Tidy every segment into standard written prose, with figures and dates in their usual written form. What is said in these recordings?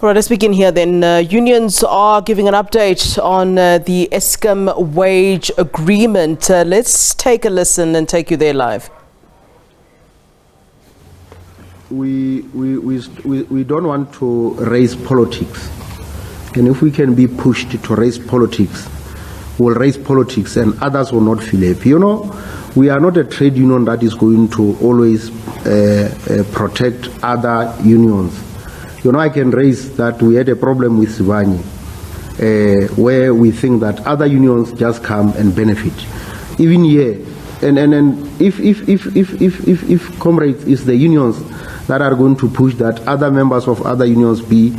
All right, let's begin here then. Unions are giving an update on the Eskom wage agreement. Let's take a listen and take you there live. We don't want to raise politics. And if we can be pushed to raise politics, we'll raise politics and others will not feel happy. You know, we are not a trade union that is going to always protect other unions. You know, I can raise that we had a problem with Sibanye, where we think that other unions just come and benefit. Even here, and if comrades is the unions that are going to push that other members of other unions be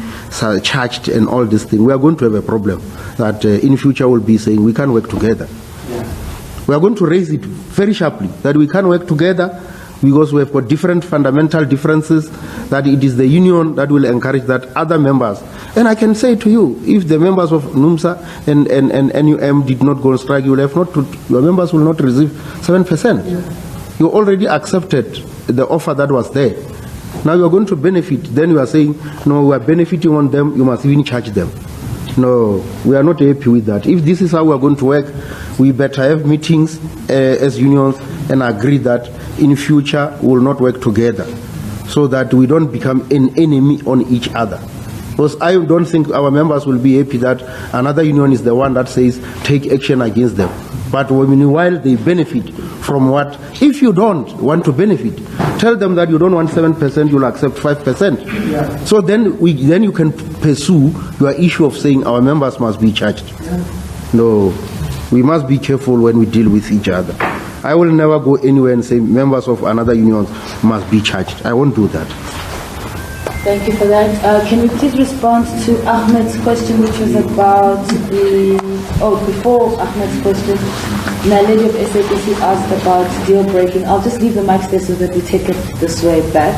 charged and all this thing, we are going to have a problem that in future we'll be saying we can't work together. Yeah. We are going to raise it very sharply that we can't work together because we have got different fundamental differences, that it is the union that will encourage that other members. And I can say to you, if the members of NUMSA and NUM did not go on strike, you will have not your members will not receive 7%. Yeah. You already accepted the offer that was there. Now you are going to benefit. Then you are saying, no, we are benefiting on them, you must even charge them. No, we are not happy with that. If this is how we are going to work, we better have meetings as unions and agree that in future we will not work together so that we don't become an enemy on each other. Because I don't think our members will be happy that another union is the one that says take action against them. But meanwhile they benefit from what? If you don't want to benefit, tell them that you don't want 7%, you'll accept 5%. Yeah. So then you can pursue your issue of saying our members must be charged. Yeah. No, we must be careful when we deal with each other. I will never go anywhere and say members of another union must be charged. I won't do that. Thank you for that. Can you please respond to Ahmed's question, which was about before Ahmed's question, Naledi of SABC asked about deal breaking. I'll just leave the mic there so that we take it this way back.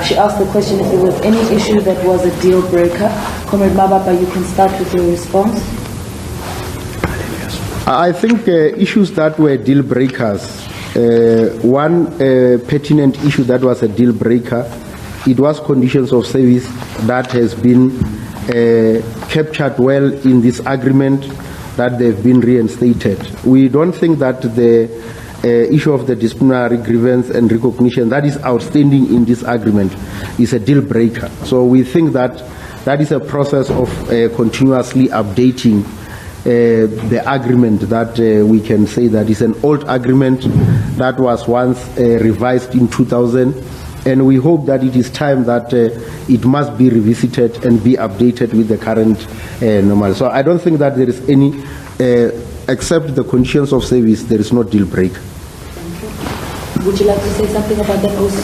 She asked the question if there was any issue that was a deal breaker. Comrade Mabapa, you can start with your response. I think issues that were deal breakers, one pertinent issue that was a deal breaker, it was conditions of service that has been captured well in this agreement, that they've been reinstated. We don't think that the issue of the disciplinary grievance and recognition that is outstanding in this agreement is a deal breaker. So we think that that is a process of continuously updating the agreement that we can say that is an old agreement that was once revised in 2000. And we hope that it is time that it must be revisited and be updated with the current normal. So I don't think that there is any, except the conditions of service, there is no deal break. Would you like to say something about that also?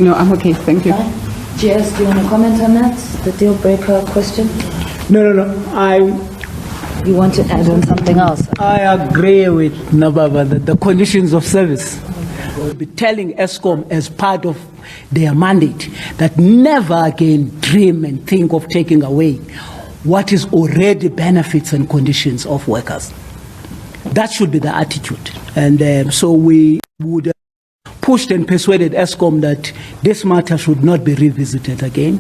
No, I'm okay, thank you. JS, do you want to comment on that, the deal breaker question? No. You want to add on something else? I agree with Nababa that the conditions of service will be telling Eskom as part of their mandate that never again dream and think of taking away what is already benefits and conditions of workers. That should be the attitude. And so we would pushed and persuaded Eskom that this matter should not be revisited again.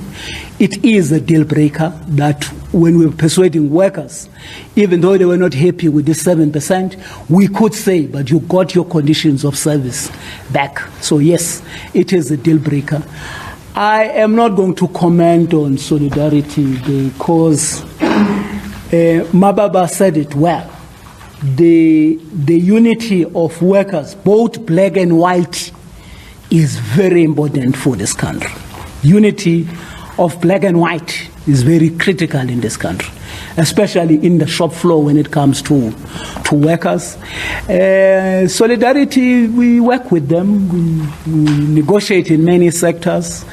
It is a deal breaker that when we were persuading workers, even though they were not happy with this 7%, we could say, but you got your conditions of service back. So yes, it is a deal breaker. I am not going to comment on solidarity because Mababa said it well. The unity of workers, both black and white, is very important for this country. Unity of black and white is very critical in this country, especially in the shop floor when it comes to workers. Solidarity, we work with them, we negotiate in many sectors.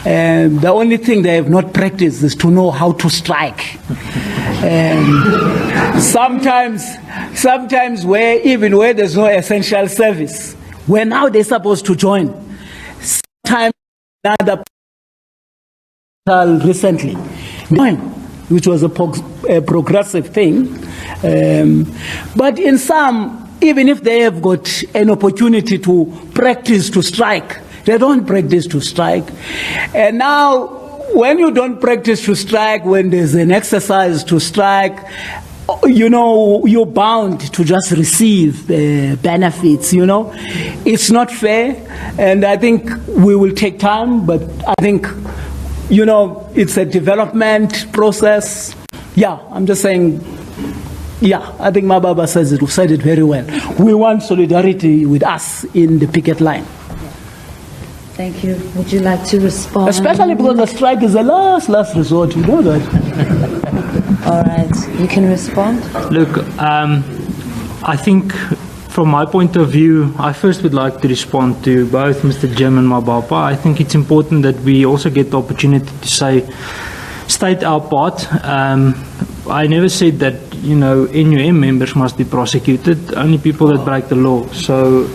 The only thing they have not practiced is to know how to strike. Sometimes where there's no essential service, where now they're supposed to join. Sometimes another recently, which was a progressive thing. But in some, even if they have got an opportunity to practice to strike, they don't practice to strike. And now when you don't practice to strike, when there's an exercise to strike, you know, you're bound to just receive benefits, you know. It's not fair, and I think we will take time, but I think, you know, it's a development process. Yeah, I'm just saying, yeah, I think Mababa said it very well. We want solidarity with us in the picket line. Thank you. Would you like to respond? Especially because the strike is the last resort, you know that. All right, you can respond. Look, I think from my point of view, I first would like to respond to both Mr. Jim and Mabapa. I think it's important that we also get the opportunity to state our part. I never said that, you know, NUM members must be prosecuted, only people that break the law. So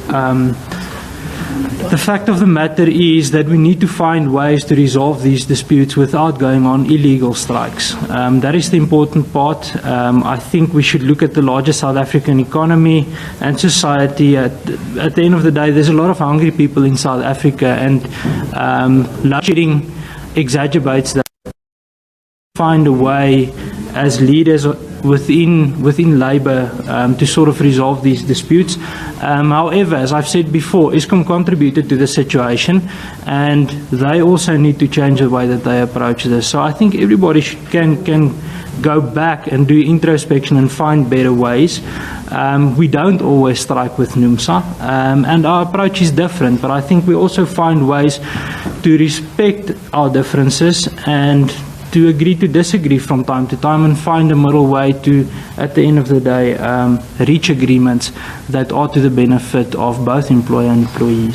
the fact of the matter is that we need to find ways to resolve these disputes without going on illegal strikes. That is the important part. I think we should look at the larger South African economy and society. At the end of the day, there's a lot of hungry people in South Africa, and load shedding exacerbates that. Find a way as leaders within Labour to sort of resolve these disputes. However, as I've said before, Eskom contributed to the situation, and they also need to change the way that they approach this. So I think everybody can go back and do introspection and find better ways. We don't always strike with NUMSA, and our approach is different, but I think we also find ways to respect our differences and to agree to disagree from time to time and find a middle way to, at the end of the day, reach agreements that are to the benefit of both employer and employees.